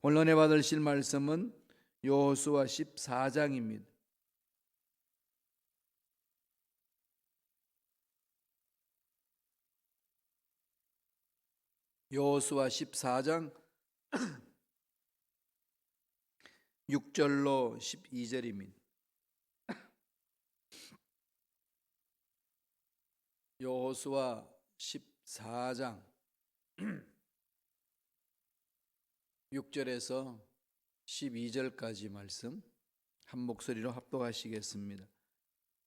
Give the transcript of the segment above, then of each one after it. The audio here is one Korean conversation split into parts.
오늘 은혜 받으실 말씀은 여호수아 14장입니다. 여호수아 14장 6절로 12절입니다. 여호수아 14장 6절에서 12절까지 말씀 한 목소리로 합독하시겠습니다.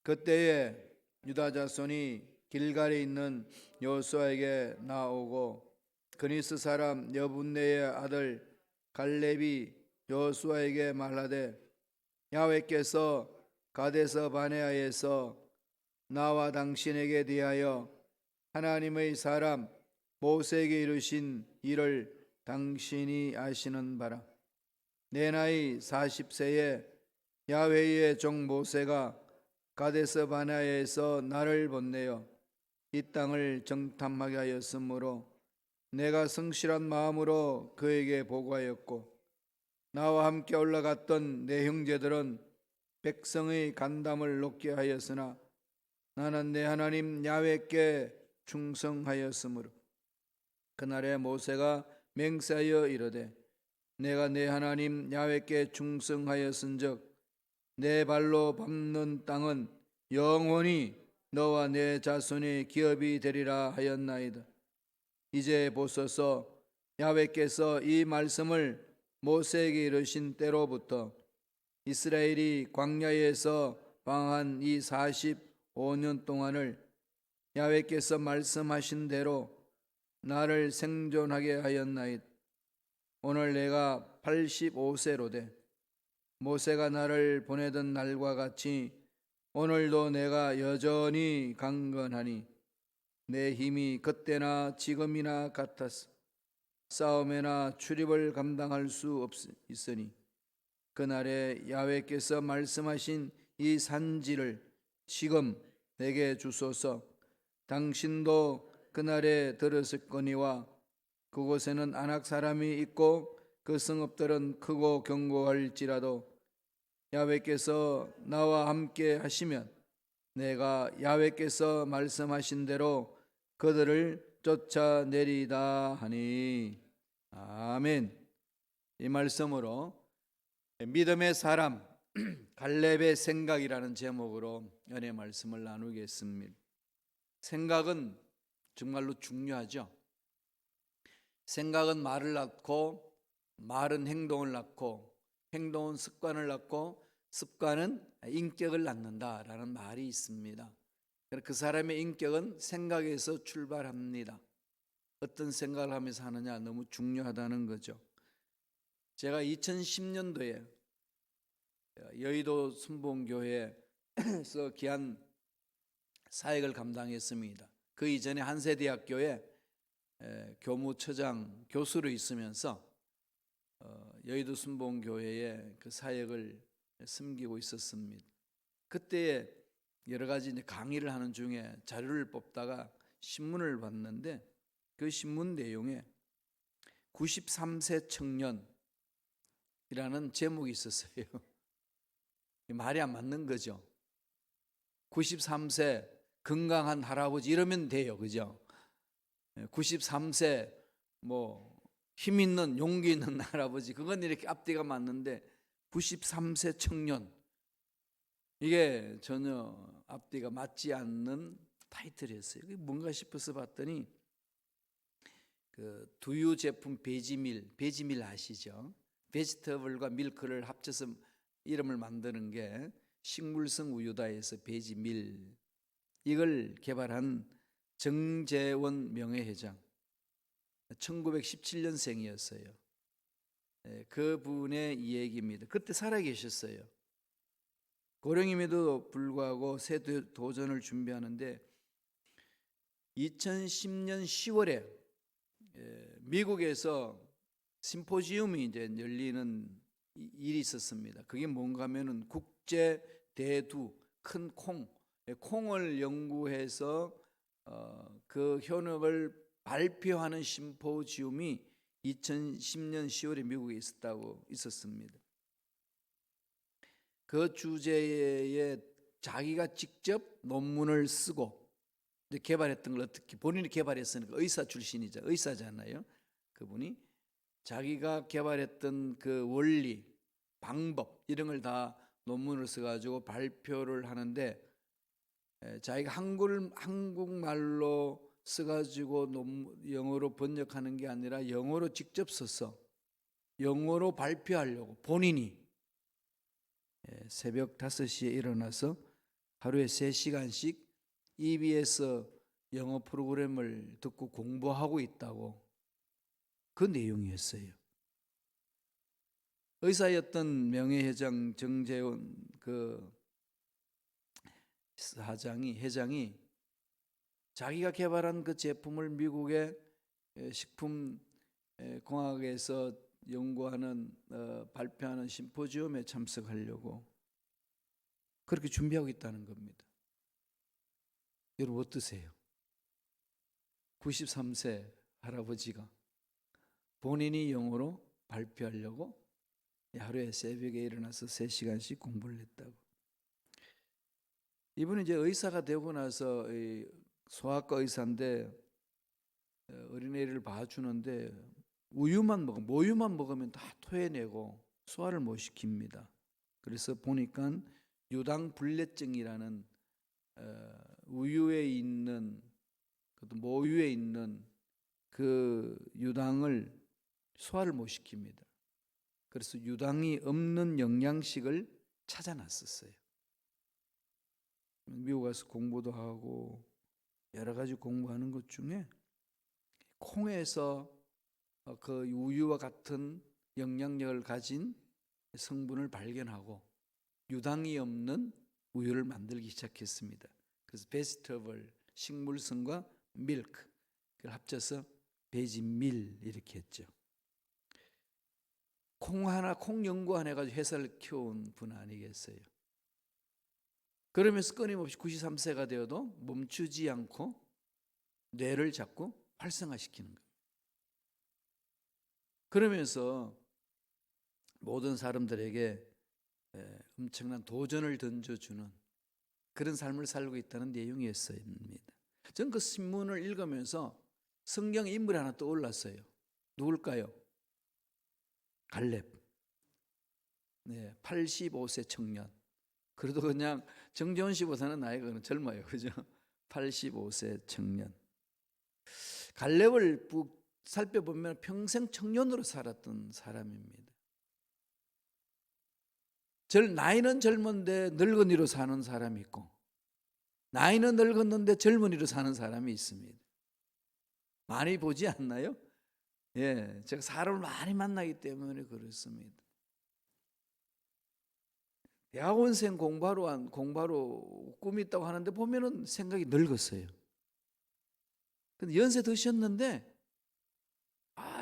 그때에 유다 자손이 길갈에 있는 여호수아에게 나오고 그니스 사람 여분네의 아들 갈렙이 여호수아에게 말하되 야훼께서 가데스 바네아에서 나와 당신에게 대하여 하나님의 사람 모세에게 이르신 일을 당신이 아시는 바라. 내 나이 40세에 야훼의 종 모세가 가데스 바네아에서 나를 보내어 이 땅을 정탐하게 하였으므로 내가 성실한 마음으로 그에게 보고하였고 나와 함께 올라갔던 내 형제들은 백성의 간담을 높게 하였으나 나는 내 하나님 야훼께 충성하였으므로 그날에 모세가 맹세하여 이르되 내가 내 하나님 야훼께 충성하였은즉 내 발로 밟는 땅은 영원히 너와 내 자손의 기업이 되리라 하였나이다. 이제 보소서 야훼께서 이 말씀을 모세에게 이르신 때로부터 이스라엘이 광야에서 방황한 이 45년 동안을 야훼께서 말씀하신 대로 나를 생존하게 하였나이다. 오늘 내가 85세로되 모세가 나를 보내던 날과 같이 오늘도 내가 여전히 강건하니 내 힘이 그때나 지금이나 같아서 싸움에나 출입을 감당할 수 있으니 그날에 야훼께서 말씀하신 이 산지를 지금 내게 주소서. 당신도 그날에 들었을거니와 그곳에는 아낙 사람이 있고 그 성읍들은 크고 견고할지라도 야훼께서 나와 함께 하시면 내가 야훼께서 말씀하신 대로 그들을 쫓아내리다 하니. 아멘. 이 말씀으로 믿음의 사람 갈렙의 생각이라는 제목으로 은혜 말씀을 나누겠습니다. 생각은 정말로 중요하죠. 생각은 말을 낳고 말은 행동을 낳고 행동은 습관을 낳고 습관은 인격을 낳는다라는 말이 있습니다. 그 사람의 인격은 생각에서 출발합니다. 어떤 생각을 하면서 하느냐 너무 중요하다는 거죠. 제가 2010년도에 여의도 순복음교회에서 귀한 사역을 감당했습니다. 그 이전에 한세대학교에 교무처장 교수로 있으면서 여의도 순복음교회에 그 사역을 섬기고 있었습니다. 그때 여러 가지 강의를 하는 중에 자료를 뽑다가 신문을 봤는데 그 신문 내용에 93세 청년이라는 제목이 있었어요. 말이 안 맞는 거죠. 93세 건강한 할아버지 이러면 돼요. 그죠? 93세 힘 있는 용기 있는 할아버지 그건 이렇게 앞뒤가 맞는데 93세 청년 이게 전혀 앞뒤가 맞지 않는 타이틀이었어요. 이게 뭔가 싶어서 봤더니 그 두유 제품 베지밀 아시죠? 베지터블과 밀크를 합쳐서 이름을 만드는 게 식물성 우유다에서 베지밀 이걸 개발한 정재원 명예회장 1917년생이었어요. 그분의 이야기입니다. 그때 살아계셨어요. 고령임에도 불구하고 새 도전을 준비하는데 2010년 10월에 미국에서 심포지움이 이제 열리는 일이 있었습니다. 그게 뭔가 하면은 국제 대두 큰 콩을 연구해서 그 현업을 발표하는 심포지움이 2010년 10월에 미국에 있었습니다. 그 주제에 자기가 직접 논문을 쓰고 개발했던 걸 어떻게 본인이 개발했으니까 의사 출신이자 의사잖아요. 그분이 자기가 개발했던 그 원리, 방법 이런 걸 다 논문을 써가지고 발표를 하는데 자기가 한국말로 써가지고 영어로 번역하는 게 아니라 영어로 직접 써서 영어로 발표하려고 본인이 새벽 5시에 일어나서 하루에 3시간씩 EBS 영어 프로그램을 듣고 공부하고 있다고 그 내용이었어요. 의사였던 명예회장 정재훈 그 회장이 자기가 개발한 그 제품을 미국의 식품공학에서 연구하는 발표하는 심포지엄에 참석하려고 그렇게 준비하고 있다는 겁니다. 여러분 어떠세요? 93세 할아버지가 본인이 영어로 발표하려고 하루에 새벽에 일어나서 3시간씩 공부를 했다고. 이분은 이제 의사가 되고 나서 소아과 의사인데 어린애를 봐주는데 모유만 먹으면 다 토해내고 소화를 못 시킵니다. 그래서 보니까 유당불내증이라는 우유에 있는 모유에 있는 그 유당을 소화를 못 시킵니다. 그래서 유당이 없는 영양식을 찾아놨었어요. 미국 가서 공부도 하고 여러 가지 공부하는 것 중에 콩에서 그 우유와 같은 영향력을 가진 성분을 발견하고 유당이 없는 우유를 만들기 시작했습니다. 그래서 베지터블 식물성과 밀크 그걸 합쳐서 베지밀 이렇게 했죠. 콩 연구 하나 해가지고 회사를 키운 분 아니겠어요? 그러면서 끊임없이 93세가 되어도 멈추지 않고 뇌를 자꾸 활성화시키는 거예요. 그러면서 모든 사람들에게 엄청난 도전을 던져주는 그런 삶을 살고 있다는 내용이었습니다. 저는 그 신문을 읽으면서 성경 인물이 하나 떠올랐어요. 누굴까요? 갈렙. 85세 청년. 그래도 그냥 정재훈 씨보다는 나이가 젊어요. 그죠? 85세 청년. 갈렙을 살펴보면 평생 청년으로 살았던 사람입니다. 나이는 젊은데 늙은이로 사는 사람이 있고 나이는 늙었는데 젊은이로 사는 사람이 있습니다. 많이 보지 않나요? 예, 제가 사람을 많이 만나기 때문에 그렇습니다. 대학원생 공부하러 꿈이 있다고 하는데 보면은 생각이 늙었어요. 근데 연세 드셨는데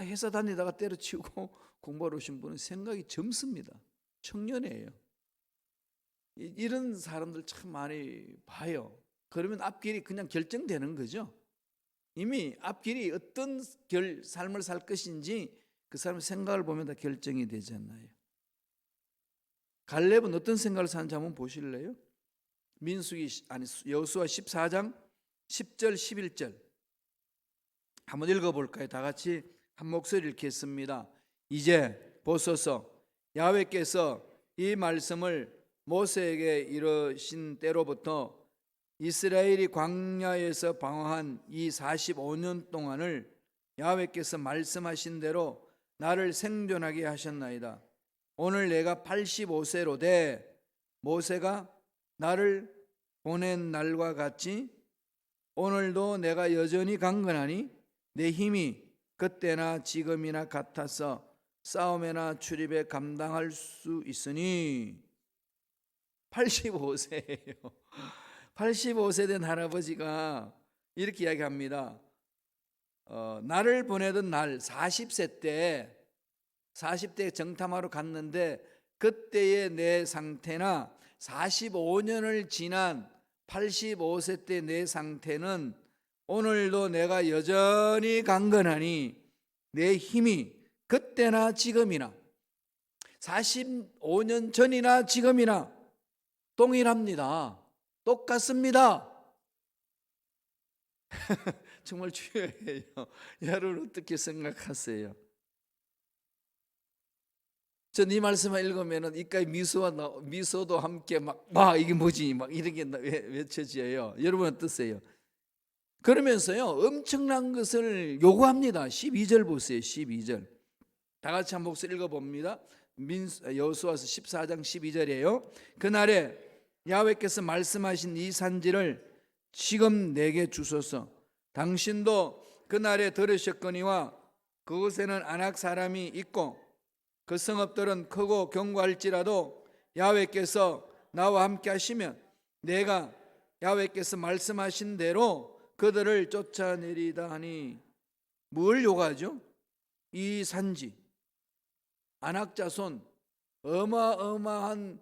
회사 다니다가 때려치우고 공부하러 오신 분은 생각이 젊습니다. 청년이에요. 이런 사람들 참 많이 봐요. 그러면 앞길이 그냥 결정되는 거죠. 이미 앞길이 어떤 삶을 살 것인지 그 사람의 생각을 보면 다 결정이 되잖아요. 갈렙은 어떤 생각을 사는지 한번 보실래요? 여호수아 14장 10절 11절 한번 읽어볼까요? 다 같이 한 목소리 읽겠습니다. 이제 보소서 야훼께서 이 말씀을 모세에게 이르신 때로부터 이스라엘이 광야에서 방황한 이 45년 동안을 야훼께서 말씀하신 대로 나를 생존하게 하셨나이다. 오늘 내가 85세로 돼 모세가 나를 보낸 날과 같이 오늘도 내가 여전히 강건하니 내 힘이 그때나 지금이나 같아서 싸움에나 출입에 감당할 수 있으니 85세예요. 85세 된 할아버지가 이렇게 이야기합니다. 나를 보내던 날 40세 정탐하러 갔는데 그때의 내 상태나 45년을 지난 85세 때 내 상태는 오늘도 내가 여전히 강건하니 내 힘이 그때나 지금이나 45년 전이나 지금이나 동일합니다. 똑같습니다. 정말 중요해요. 여러분 어떻게 생각하세요? 전 이 말씀을 읽으면 이까지 미소도 함께 막 이게 뭐지 막 이렇게 외쳐져요. 여러분 어떠세요? 그러면서요 엄청난 것을 요구합니다. 12절 보세요. 12절 다 같이 한 목소리 읽어봅니다. 여호수아서 14장 12절이에요. 그날에 야훼께서 말씀하신 이 산지를 지금 내게 주소서. 당신도 그날에 들으셨거니와 그곳에는 아낙 사람이 있고 그 성읍들은 크고 견고할지라도 야훼께서 나와 함께 하시면 내가 야훼께서 말씀하신 대로 그들을 쫓아내리다 하니. 뭘 요구하죠? 이 산지 아낙 자손 어마어마한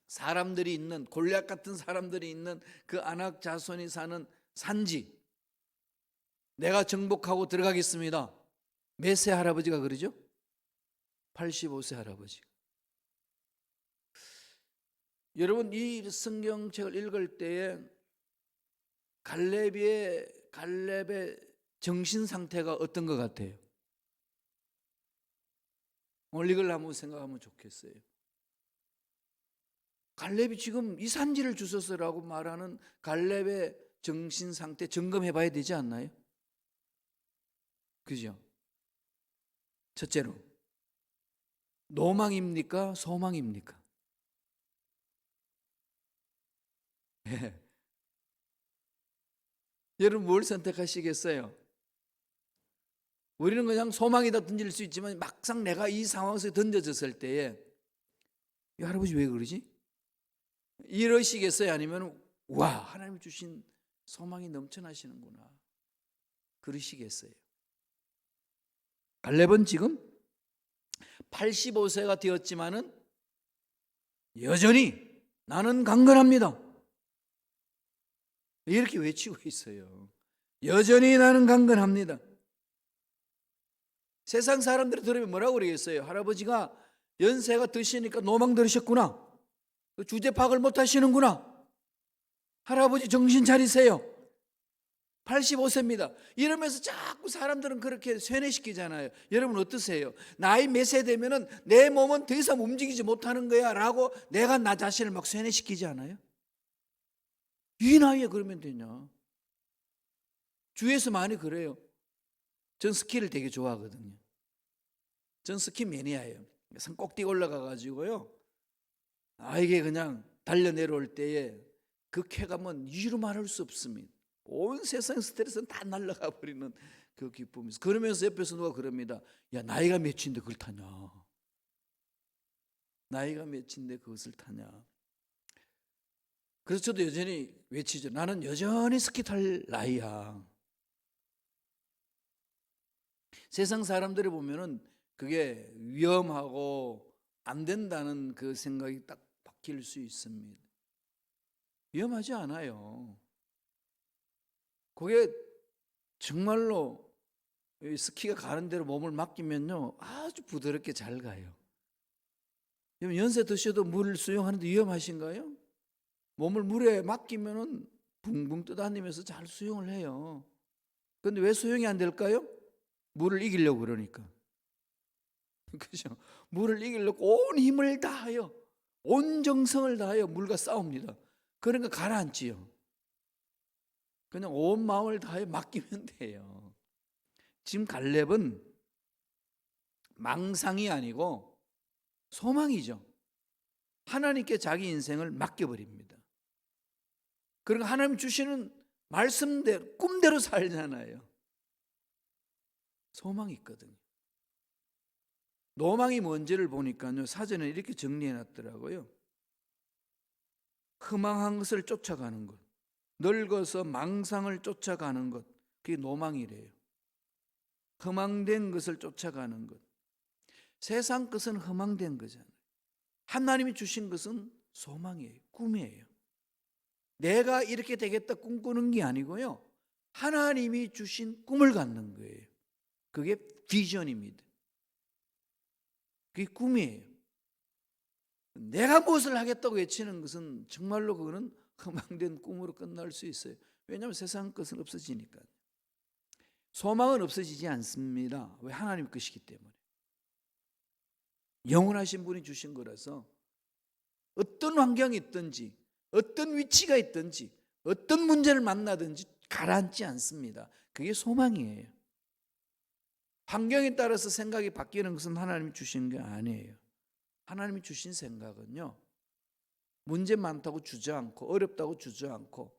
사람들이 있는 골리앗 같은 사람들이 있는 그 아낙 자손이 사는 산지 내가 정복하고 들어가겠습니다. 몇 세 할아버지가 그러죠? 85세 할아버지. 여러분 이 성경책을 읽을 때에 갈렙의 정신 상태가 어떤 것 같아요? 오늘 이걸 한번 생각하면 좋겠어요. 갈렙이 지금 이 산지를 주소서라고 말하는 갈렙의 정신 상태 점검해 봐야 되지 않나요? 그죠? 첫째로 노망입니까? 소망입니까? 네. 여러분 뭘 선택하시겠어요? 우리는 그냥 소망이다 던질 수 있지만 막상 내가 이 상황에서 던져졌을 때에 이 할아버지 왜 그러지? 이러시겠어요? 아니면 와 하나님 주신 소망이 넘쳐나시는구나 그러시겠어요? 갈렙은 지금 85세가 되었지만은 여전히 나는 강건합니다 이렇게 외치고 있어요. 여전히 나는 강건합니다. 세상 사람들이 들으면 뭐라고 그러겠어요? 할아버지가 연세가 드시니까 노망 들으셨구나. 주제 파악을 못 하시는구나. 할아버지 정신 차리세요. 85세입니다. 이러면서 자꾸 사람들은 그렇게 쇠뇌시키잖아요. 여러분 어떠세요? 나이 몇 세 되면은 내 몸은 더 이상 움직이지 못하는 거야 라고 내가 나 자신을 막 쇠뇌시키지 않아요? 이 나이에 그러면 되냐? 주위에서 많이 그래요. 전 스키를 되게 좋아하거든요. 전 스키 매니아예요. 산 꼭대기 올라가 가지고요. 이게 그냥 달려 내려올 때에 그 쾌감은 이루 말할 수 없습니다. 온 세상 스트레스는 다 날아가 버리는 그 기쁨이 있어요. 그러면서 옆에서 누가 그럽니다. 야 나이가 몇인데 그걸 타냐. 나이가 몇인데 그것을 타냐. 그래서 저도 여전히 외치죠. 나는 여전히 스키 탈 나이야. 세상 사람들이 보면은 그게 위험하고 안 된다는 그 생각이 딱 바뀔 수 있습니다. 위험하지 않아요. 그게 정말로 스키가 가는 대로 몸을 맡기면요 아주 부드럽게 잘 가요. 연세 드셔도 물 수영하는데 위험하신가요? 몸을 물에 맡기면은 붕붕 떠다니면서 잘 수영을 해요. 그런데 왜 수영이 안 될까요? 물을 이기려고 그러니까. 그죠? 물을 이기려고 온 힘을 다하여 온 정성을 다하여 물과 싸웁니다. 그러니까 가라앉지요. 그냥 온 마음을 다하여 맡기면 돼요. 지금 갈렙은 망상이 아니고 소망이죠. 하나님께 자기 인생을 맡겨버립니다. 그러니까 하나님 주시는 말씀대로 꿈대로 살잖아요. 소망이 있거든요. 노망이 뭔지를 보니까요 사전에 이렇게 정리해 놨더라고요. 허망한 것을 쫓아가는 것, 늙어서 망상을 쫓아가는 것, 그게 노망이래요. 허망된 것을 쫓아가는 것. 세상 것은 허망된 거잖아요. 하나님이 주신 것은 소망이에요. 꿈이에요. 내가 이렇게 되겠다 꿈꾸는 게 아니고요 하나님이 주신 꿈을 갖는 거예요. 그게 비전입니다. 그게 꿈이에요. 내가 무엇을 하겠다고 외치는 것은 정말로 그거는 허망된 꿈으로 끝날 수 있어요. 왜냐하면 세상 것은 없어지니까. 소망은 없어지지 않습니다. 왜? 하나님 것이기 때문에. 영원하신 분이 주신 거라서 어떤 환경이 있든지 어떤 위치가 있든지 어떤 문제를 만나든지 가라앉지 않습니다. 그게 소망이에요. 환경에 따라서 생각이 바뀌는 것은 하나님이 주신 게 아니에요. 하나님이 주신 생각은요, 문제 많다고 주저앉고 어렵다고 주저앉고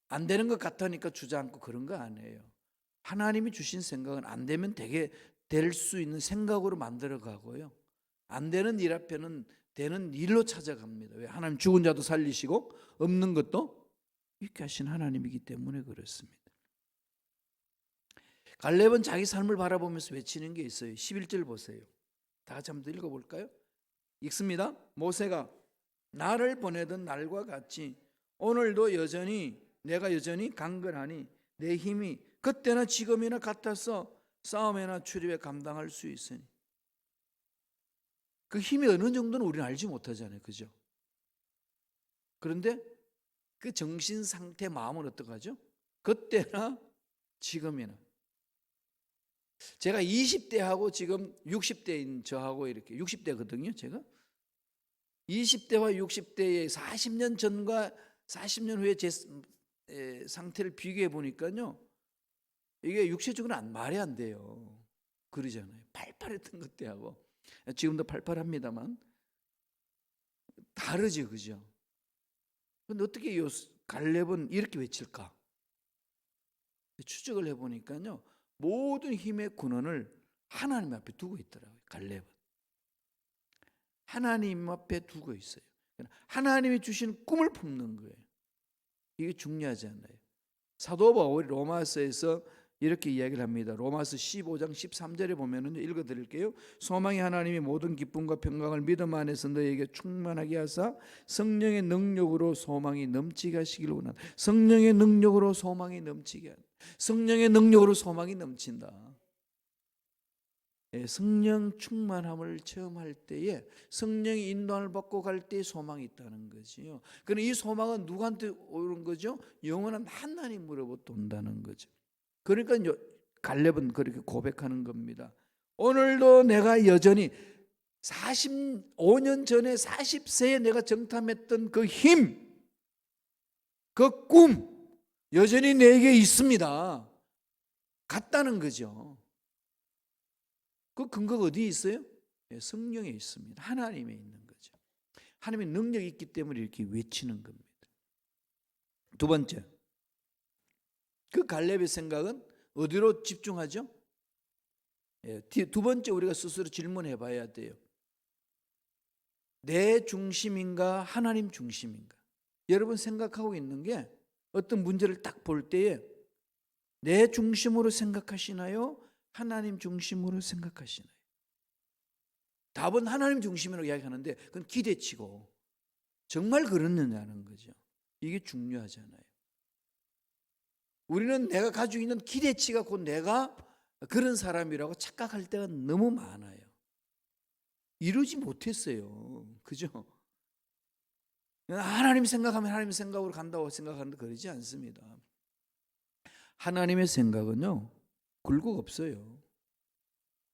안 되는 것 같으니까 주저앉고 그런 거 아니에요. 하나님이 주신 생각은 안 되면 되게 될 수 있는 생각으로 만들어 가고요, 안 되는 일 앞에는 되는 일로 찾아갑니다. 왜? 하나님 죽은 자도 살리시고 없는 것도 있게 하신 하나님이기 때문에 그렇습니다. 갈렙은 자기 삶을 바라보면서 외치는 게 있어요. 11절 보세요. 다 같이 한번 읽어볼까요? 읽습니다. 모세가 나를 보내던 날과 같이 오늘도 내가 여전히 강건하니 내 힘이 그때나 지금이나 같아서 싸움이나 출입에 감당할 수 있으니. 그 힘이 어느 정도는 우리는 알지 못하잖아요. 그죠? 그런데 그 정신 상태, 마음은 어떡하죠? 그때나 지금이나. 제가 20대하고 지금 60대인 저하고 이렇게 60대거든요. 제가 20대와 60대의 40년 전과 40년 후에 제 상태를 비교해 보니까요, 이게 육체적으로 말이 안 돼요. 그러잖아요. 팔팔했던 그때하고 지금도 팔팔합니다만 다르죠. 그죠? 근데 어떻게 갈렙은 이렇게 외칠까? 추적을 해보니까요, 모든 힘의 근원을 하나님 앞에 두고 있더라고요. 갈렙은 하나님 앞에 두고 있어요. 하나님이 주신 꿈을 품는 거예요. 이게 중요하지 않나요? 사도 바울이 로마서에서 이렇게 이야기를 합니다. 로마서 15장 13절에 보면은 읽어드릴게요. 소망이 하나님이 모든 기쁨과 평강을 믿음 안에서 너에게 충만하게 하사 성령의 능력으로 소망이 넘치게 하시기를 원한다. 성령의 능력으로 소망이 넘치게 한다. 성령의 능력으로 소망이 넘친다. 성령 충만함을 체험할 때에 성령의 인도함을 받고 갈 때에 소망이 있다는 거지요. 그럼 이 소망은 누구한테 오는 거죠? 영원한 하나님으로부터 온다는 거죠. 그러니까 갈렙은 그렇게 고백하는 겁니다. 오늘도 내가 여전히 45년 전에 40세에 내가 정탐했던 그 힘, 그 꿈 여전히 내게 있습니다. 같다는 거죠. 그 근거가 어디에 있어요? 성령에 있습니다. 하나님에 있는 거죠. 하나님의 능력이 있기 때문에 이렇게 외치는 겁니다. 두 번째, 그 갈렙의 생각은 어디로 집중하죠? 두 번째 우리가 스스로 질문해 봐야 돼요. 내 중심인가 하나님 중심인가? 여러분 생각하고 있는 게 어떤 문제를 딱 볼 때에 내 중심으로 생각하시나요? 하나님 중심으로 생각하시나요? 답은 하나님 중심으로 이야기하는데 그건 기대치고 정말 그렇느냐는 거죠. 이게 중요하잖아요. 우리는 내가 가지고 있는 기대치가 곧 내가 그런 사람이라고 착각할 때가 너무 많아요. 이루지 못했어요. 그죠? 하나님 생각하면 하나님 생각으로 간다고 생각하는데 그러지 않습니다. 하나님의 생각은요, 굴곡 없어요.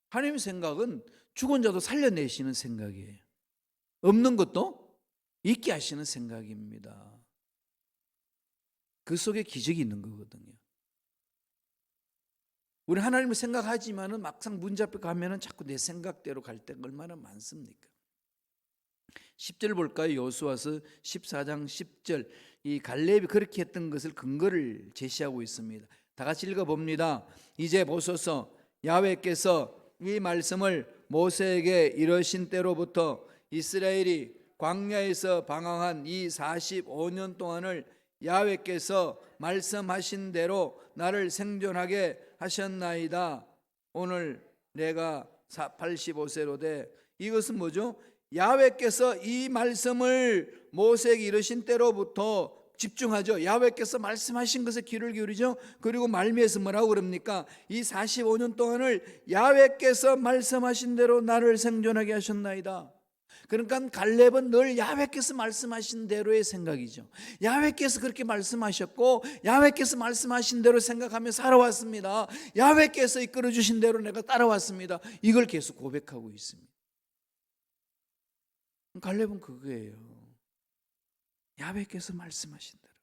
하나님의 생각은 죽은 자도 살려내시는 생각이에요. 없는 것도 있게 하시는 생각입니다. 그 속에 기적이 있는 거거든요. 우리 하나님을 생각하지만은 막상 문제 앞에 가면은 자꾸 내 생각대로 갈 때가 얼마나 많습니까? 10절 볼까요? 여호수아서 14장 10절. 이 갈렙이 그렇게 했던 것을 근거를 제시하고 있습니다. 다 같이 읽어봅니다. 이제 보소서, 야훼께서 이 말씀을 모세에게 이르신 때로부터 이스라엘이 광야에서 방황한 이 45년 동안을 야훼께서 말씀하신 대로 나를 생존하게 하셨나이다. 오늘 내가 85세로 돼. 이것은 뭐죠? 야훼께서 이 말씀을 모세에게 이르신 때로부터 집중하죠. 야훼께서 말씀하신 것에 귀를 기울이죠. 그리고 말미에서 뭐라고 그럽니까? 이 45년 동안을 야훼께서 말씀하신 대로 나를 생존하게 하셨나이다. 그러니까 갈렙은 늘 야훼께서 말씀하신 대로의 생각이죠. 야훼께서 그렇게 말씀하셨고 야훼께서 말씀하신 대로 생각하며 살아왔습니다. 야훼께서 이끌어 주신 대로 내가 따라왔습니다. 이걸 계속 고백하고 있습니다. 갈렙은 그거예요. 야훼께서 말씀하신 대로.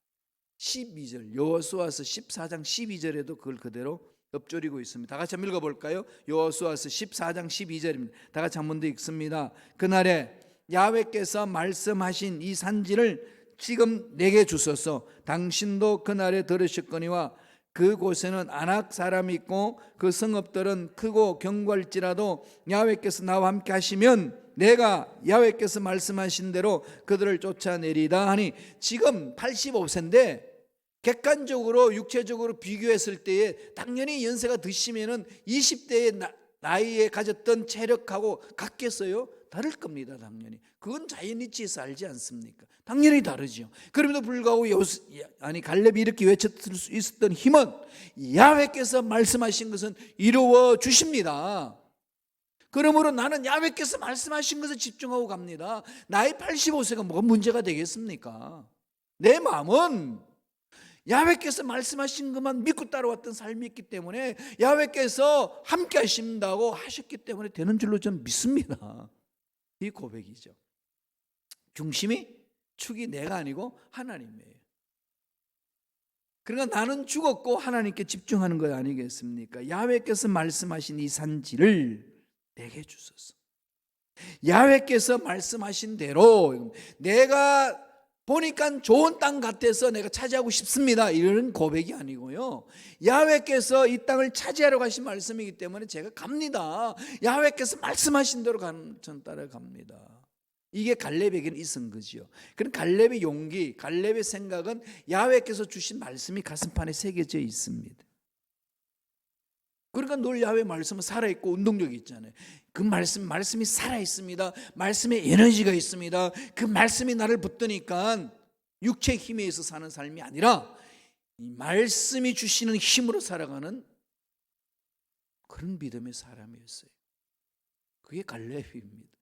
12절 여호수아서 14장 12절에도 그걸 그대로 읊조리고 있습니다. 다 같이 한번 읽어볼까요? 여호수아서 14장 12절입니다. 다 같이 한 번 더 읽습니다. 그날에 야훼께서 말씀하신 이 산지를 지금 내게 주소서. 당신도 그날에 들으셨거니와 그곳에는 아낙 사람이 있고 그 성읍들은 크고 견고할지라도 야훼께서 나와 함께 하시면 내가 야훼께서 말씀하신 대로 그들을 쫓아내리다 하니, 지금 85세인데 객관적으로 육체적으로 비교했을 때에 당연히 연세가 드시면은 20대의 나이에 가졌던 체력하고 같겠어요? 다를 겁니다. 당연히. 그건 자연이치에서 알지 않습니까? 당연히 다르죠. 그럼에도 불구하고 갈렙이 이렇게 외쳤을 수 있었던 힘은 야훼께서 말씀하신 것은 이루어 주십니다. 그러므로 나는 야훼께서 말씀하신 것에 집중하고 갑니다. 나이 85세가 뭐가 문제가 되겠습니까? 내 마음은 야훼께서 말씀하신 것만 믿고 따라왔던 삶이 있기 때문에 야훼께서 함께 하신다고 하셨기 때문에 되는 줄로 저는 믿습니다. 이 고백이죠. 중심이 축이 내가 아니고 하나님이에요. 그러니까 나는 죽었고 하나님께 집중하는 것 아니겠습니까? 야훼께서 말씀하신 이 산지를 내게 주소서. 야훼께서 말씀하신 대로 내가 보니까 좋은 땅 같아서 내가 차지하고 싶습니다, 이런 고백이 아니고요, 야훼께서 이 땅을 차지하러 가신 말씀이기 때문에 제가 갑니다. 야훼께서 말씀하신 대로 전 따라갑니다. 이게 갈렙에게는 있은 거죠. 그럼 갈렙의 용기, 갈렙의 생각은 야훼께서 주신 말씀이 가슴판에 새겨져 있습니다. 그러니까 늘 야훼 말씀은 살아있고 운동력이 있잖아요. 그 말씀이 살아있습니다. 말씀에 에너지가 있습니다. 그 말씀이 나를 붙드니까 육체의 힘에 의해서 사는 삶이 아니라 이 말씀이 주시는 힘으로 살아가는 그런 믿음의 사람이었어요. 그게 갈렙입니다.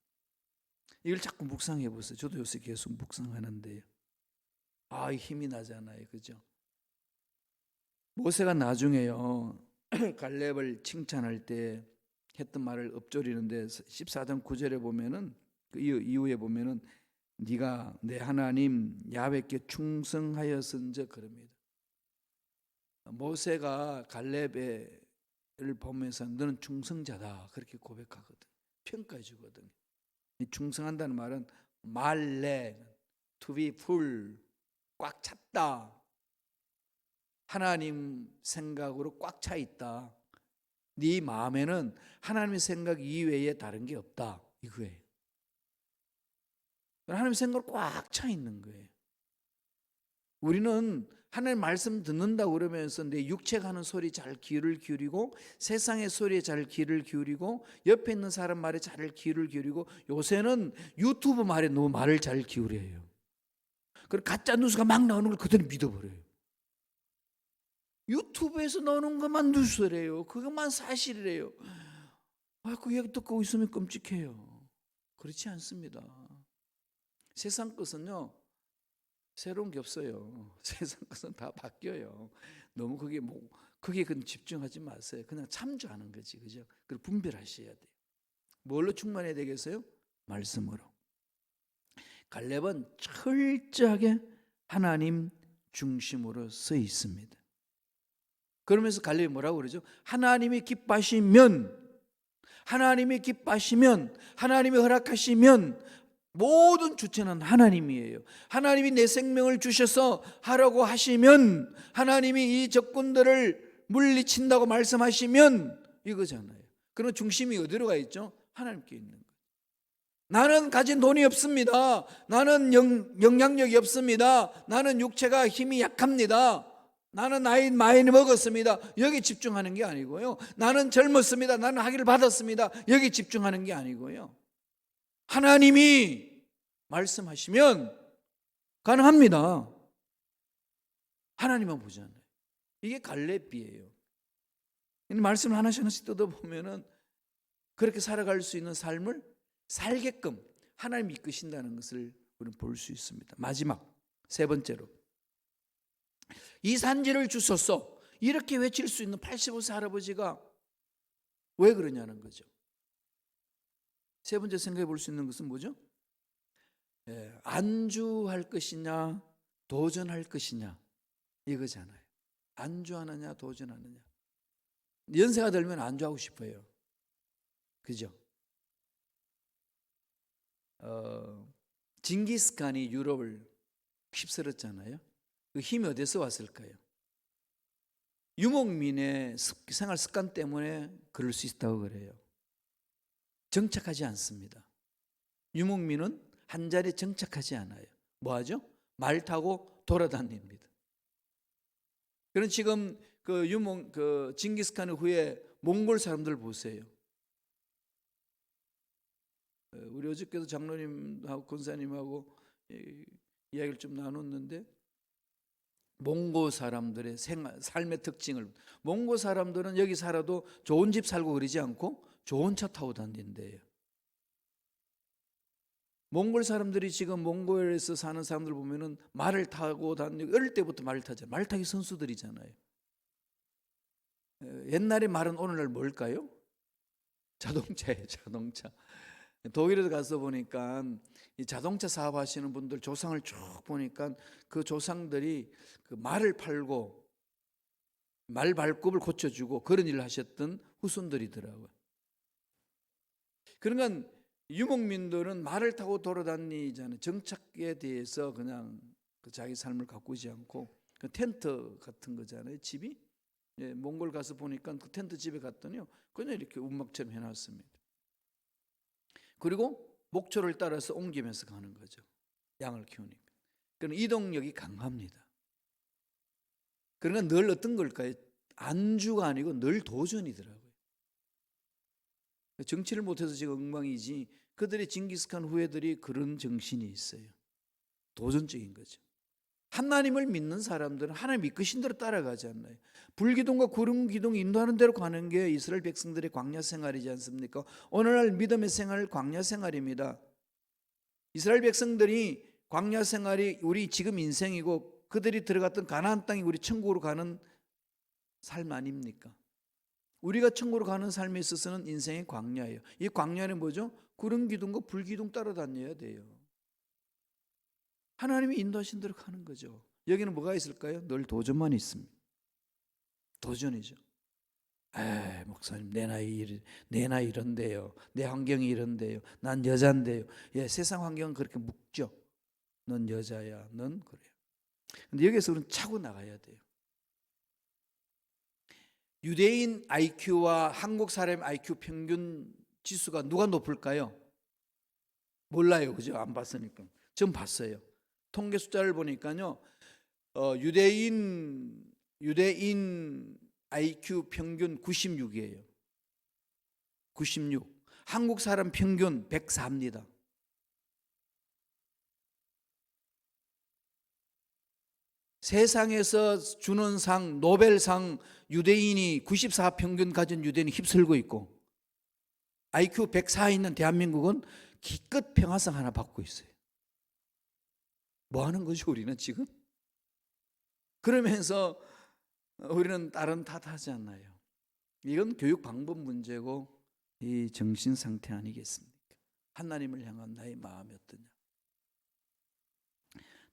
이걸 자꾸 묵상해 보세요. 저도 요새 계속 묵상하는데요. 힘이 나잖아요. 그죠? 모세가 나중에요, 갈렙을 칭찬할 때 했던 말을 읊조리는데 14장 9절에 보면은, 그 이후에 보면은 네가 내 하나님 야훼께 충성하였은즉 그럽니다. 모세가 갈렙을 보면서 너는 충성자다 그렇게 고백하거든. 평가해 주거든. 이 충성한다는 말은 말레, to be full, 꽉 찼다, 하나님 생각으로 꽉 차 있다, 네 마음에는 하나님의 생각 이외에 다른 게 없다, 이거예요. 하나님의 생각으로 꽉 차 있는 거예요. 우리는 하나님 말씀 듣는다고 그러면서 내 육체가 하는 소리 잘 귀를 기울이고, 세상의 소리에 잘 귀를 기울이고, 옆에 있는 사람 말에 잘 귀를 기울이고, 요새는 유튜브 말에 너무 말을 잘 기울여요. 그리고 가짜 뉴스가 막 나오는 걸 그대로 믿어버려요. 유튜브에서 나오는 것만 뉴스래요. 그것만 사실이래요. 그 얘기 듣고 있으면 끔찍해요. 그렇지 않습니다. 세상 것은요, 새로운 게 없어요. 세상 것은 다 바뀌어요. 너무 거기에 집중하지 마세요. 그냥 참조하는 거지, 그죠? 그리고 분별하셔야 돼요. 뭘로 충만해야 되겠어요? 말씀으로. 갈렙은 철저하게 하나님 중심으로 서 있습니다. 그러면서 갈렙이 뭐라고 그러죠? 하나님이 기뻐하시면, 하나님이 허락하시면 모든 주체는 하나님이에요. 하나님이 내 생명을 주셔서 하라고 하시면, 하나님이 이 적군들을 물리친다고 말씀하시면 이거잖아요. 그럼 중심이 어디로 가 있죠? 하나님께 있는 거예요. 나는 가진 돈이 없습니다. 나는 영향력이 없습니다. 나는 육체가 힘이 약합니다. 나는 나이 많이 먹었습니다. 여기 집중하는 게 아니고요. 나는 젊었습니다. 나는 학위를 받았습니다. 여기 집중하는 게 아니고요. 하나님이 말씀하시면 가능합니다. 하나님만 보잖아요. 이게 갈렙비예요. 말씀을 하나씩 뜯어보면은 그렇게 살아갈 수 있는 삶을 살게끔 하나님이 이끄신다는 것을 우리는 볼 수 있습니다. 마지막 세 번째로, 이 산지를 주소서 이렇게 외칠 수 있는 85세 할아버지가 왜 그러냐는 거죠. 세 번째 생각해 볼 수 있는 것은 뭐죠? 안주할 것이냐 도전할 것이냐 이거잖아요. 안주하느냐 도전하느냐. 연세가 들면 안주하고 싶어요. 그죠? 징기스칸이 유럽을 휩쓸었잖아요. 그 힘이 어디서 왔을까요? 유목민의 생활 습관 때문에 그럴 수 있다고 그래요. 정착하지 않습니다. 유목민은 한 자리에 정착하지 않아요. 뭐 하죠? 말 타고 돌아다닙니다. 그런 지금 그 징기스칸 후에 몽골 사람들 보세요. 우리 어저께도 장로님하고 권사님하고 이야기를 좀 나눴는데, 몽고 사람들의 삶의 특징을, 몽고 사람들은 여기 살아도 좋은 집 살고 그러지 않고 좋은 차 타고 다닌대요. 몽골 사람들이 지금 몽골에서 사는 사람들 보면은 말을 타고 다니고, 어릴 때부터 말을 타잖아요. 말 타기 선수들이잖아요. 옛날의 말은 오늘날 뭘까요? 자동차예요, 자동차. 독일에 가서 보니까 이 자동차 사업하시는 분들 조상을 쭉 보니까 그 조상들이 그 말을 팔고 말 발굽을 고쳐주고 그런 일을 하셨던 후손들이더라고요. 그러니까 유목민들은 말을 타고 돌아다니잖아요. 정착에 대해서 그냥 자기 삶을 가꾸지 않고 그 텐트 같은 거잖아요, 집이. 몽골 가서 보니까 그 텐트 집에 갔더니요, 그냥 이렇게 움막처럼 해놨습니다. 그리고 목초를 따라서 옮기면서 가는 거죠. 양을 키우니까. 그럼 이동력이 강합니다. 그러니까 늘 어떤 걸까요? 안주가 아니고 늘 도전이더라고요. 정치를 못해서 지금 엉망이지, 그들의 징기스칸 후예들이 그런 정신이 있어요. 도전적인 거죠. 하나님을 믿는 사람들은 하나님 이끄신 대로 따라가지 않나요? 불기둥과 구름기둥 인도하는 대로 가는 게 이스라엘 백성들의 광야 생활이지 않습니까? 오늘날 믿음의 생활 광야 생활입니다. 이스라엘 백성들이 광야 생활이 우리 지금 인생이고, 그들이 들어갔던 가나안 땅이 우리 천국으로 가는 삶 아닙니까? 우리가 천국으로 가는 삶에 있어서는 인생의 광야예요. 이 광야는 뭐죠? 구름기둥과 불기둥 따라다녀야 돼요. 하나님이 인도하신 대로 가는 거죠. 여기는 뭐가 있을까요? 늘 도전만 있습니다. 도전이죠. 목사님, 내 나이 이런데요. 내 환경이 이런데요. 난 여잔데요. 세상 환경은 그렇게 묵죠. 넌 여자야, 넌 그래요. 근데 여기서 우리는 차고 나가야 돼요. 유대인 IQ와 한국 사람 IQ 평균 지수가 누가 높을까요? 몰라요, 그죠? 안 봤으니까. 전 봤어요. 통계 숫자를 보니까요, 유대인 IQ 평균 96이에요. 96. 한국 사람 평균 104입니다. 세상에서 주는 상, 노벨상, 유대인이 94 평균 가진 유대인이 휩쓸고 있고, IQ 104 있는 대한민국은 기껏 평화상 하나 받고 있어요. 뭐 하는 거죠, 우리는 지금? 그러면서 우리는 다른 탓하지 않나요? 이건 교육 방법 문제고 이 정신 상태 아니겠습니까? 하나님을 향한 나의 마음이 어떠냐?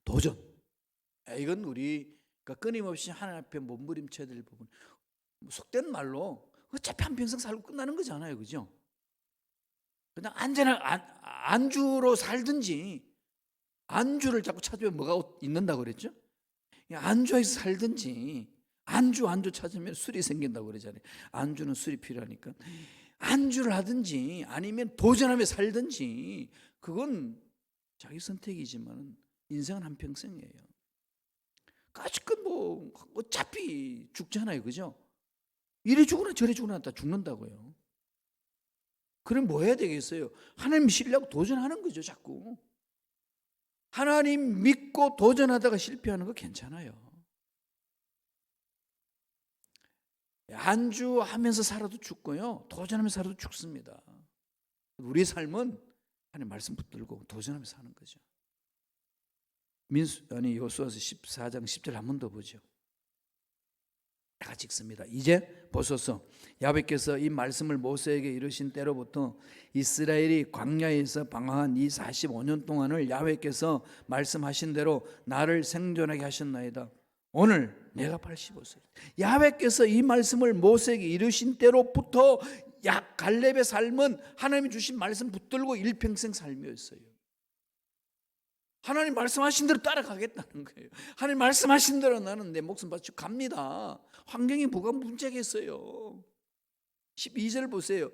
도전. 이건 우리가 끊임없이 하나님 앞에 몸부림쳐야 될 부분. 속된 말로 어차피 한평생 살고 끝나는 거잖아요, 그죠? 그냥 안주로 살든지, 안주를 자꾸 찾으면 뭐가 있는다고 그랬죠? 안주에서 살든지, 안주 찾으면 술이 생긴다고 그러잖아요. 안주는 술이 필요하니까 안주를 하든지 아니면 도전하며 살든지, 그건 자기 선택이지만 인생은 한평생이에요. 까짓건 뭐 어차피 죽잖아요, 그죠? 이래 죽으나 저래 죽으나 다 죽는다고요. 그럼 뭐 해야 되겠어요? 하나님 신뢰하고 도전하는 거죠, 자꾸. 하나님 믿고 도전하다가 실패하는 거 괜찮아요. 안주하면서 살아도 죽고요, 도전하면서 살아도 죽습니다. 우리 삶은 하나님 말씀 붙들고 도전하면서 사는 거죠. 요수아서 14장 10절 한 번 더 보죠. 같이 읽습니다. 이제 보소서, 야훼께서 이 말씀을 모세에게 이르신 때로부터 이스라엘이 광야에서 방황한 이 45년 동안을 야훼께서 말씀하신 대로 나를 생존하게 하셨나이다. 오늘 내가 85세. 야훼께서 이 말씀을 모세에게 이르신 때로부터 갈렙의 삶은 하나님이 주신 말씀 붙들고 일평생 삶이었어요. 하나님 말씀하신 대로 따라가겠다는 거예요. 하나님 말씀하신 대로 나는 내 목숨 바치고 갑니다. 환경이 뭐가 문제겠어요. 12절 보세요.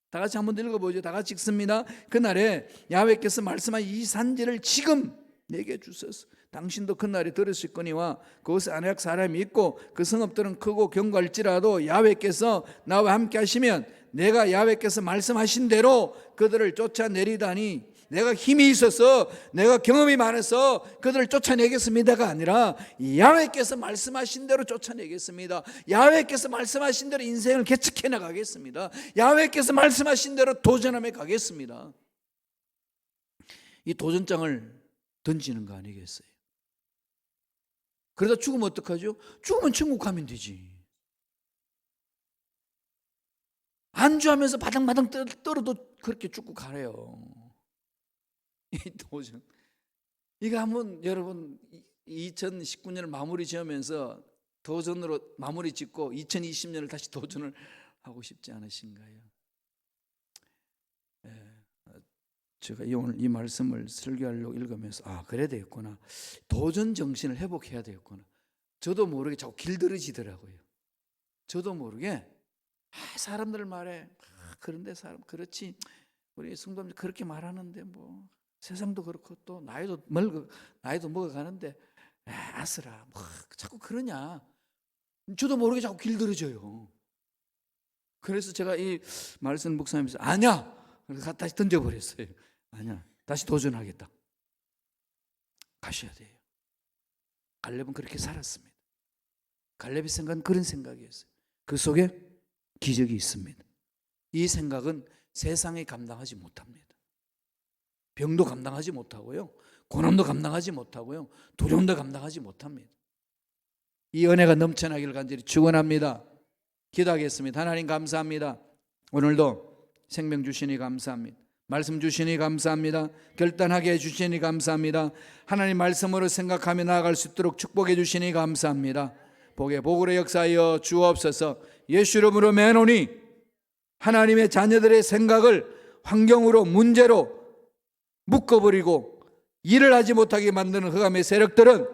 다 같이 한번 읽어보죠. 다 같이 읽습니다. 그날에 야훼께서 말씀한 이 산지를 지금 내게 주소서. 당신도 그날에 들으실거니와 그곳에 아낙 사람이 있고 그 성읍들은 크고 견고할지라도 야훼께서 나와 함께 하시면 내가 야훼께서 말씀하신 대로 그들을 쫓아내리다니, 내가 힘이 있어서 내가 경험이 많아서 그들을 쫓아내겠습니다가 아니라 야훼께서 말씀하신 대로 쫓아내겠습니다. 야훼께서 말씀하신 대로 인생을 개척해 나가겠습니다. 야훼께서 말씀하신 대로 도전하며 가겠습니다. 이 도전장을 던지는 거 아니겠어요? 그러다 죽으면 어떡하죠? 죽으면 천국 가면 되지. 안주하면서 바닥바닥 떨어도 그렇게 죽고 가래요. 이 도전. 이거 한번 여러분 2019년을 마무리 지으면서 도전으로 마무리 짓고 2020년을 다시 도전을 하고 싶지 않으신가요? 제가 오늘 이 말씀을 설교하려고 읽으면서 그래야 되겠구나. 도전 정신을 회복해야 되겠구나. 저도 모르게 자꾸 길들여지더라고요. 저도 모르게 사람들 말에 그런데 사람 그렇지, 우리 성도님 그렇게 말하는데 뭐 세상도 그렇고 또 나이도 먹어가는데 아스라 뭐 자꾸 그러냐. 저도 모르게 자꾸 길들여져요. 그래서 제가 이 말씀 묵상하면서 아니야, 그래서 다시 던져버렸어요. 아니야, 다시 도전하겠다. 가셔야 돼요. 갈렙은 그렇게 살았습니다. 갈렙의 생각은 그런 생각이었어요. 그 속에 기적이 있습니다. 이 생각은 세상이 감당하지 못합니다. 병도 감당하지 못하고요, 고난도 감당하지 못하고요, 두려움도 감당하지 못합니다. 이 은혜가 넘쳐나기를 간절히 축원합니다. 기도하겠습니다. 하나님 감사합니다. 오늘도 생명 주시니 감사합니다. 말씀 주시니 감사합니다. 결단하게 해주시니 감사합니다. 하나님 말씀으로 생각하며 나아갈 수 있도록 축복해 주시니 감사합니다. 복의 복으로 역사하여 주옵소서. 예수 이름으로 매노니 하나님의 자녀들의 생각을 환경으로 문제로 묶어버리고 일을 하지 못하게 만드는 흑암의 세력들은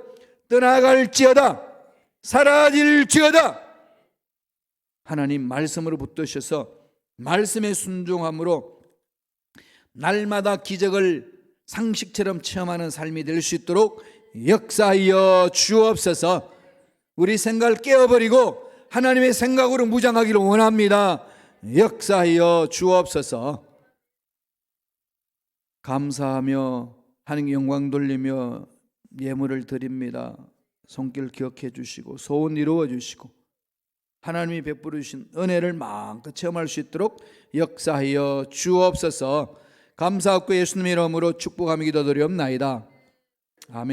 떠나갈지어다, 사라질지어다. 하나님 말씀으로 붙드셔서 말씀의 순종함으로 날마다 기적을 상식처럼 체험하는 삶이 될 수 있도록 역사하여 주옵소서. 우리 생각을 깨어버리고 하나님의 생각으로 무장하기를 원합니다. 역사하여 주옵소서. 감사하며 하나님 영광 돌리며 예물을 드립니다. 손길 기억해 주시고 소원 이루어 주시고 하나님이 베풀어 주신 은혜를 마음껏 체험할 수 있도록 역사하여 주옵소서. 감사하고 예수님의 이름으로 축복하며 기도드리옵나이다. 아멘.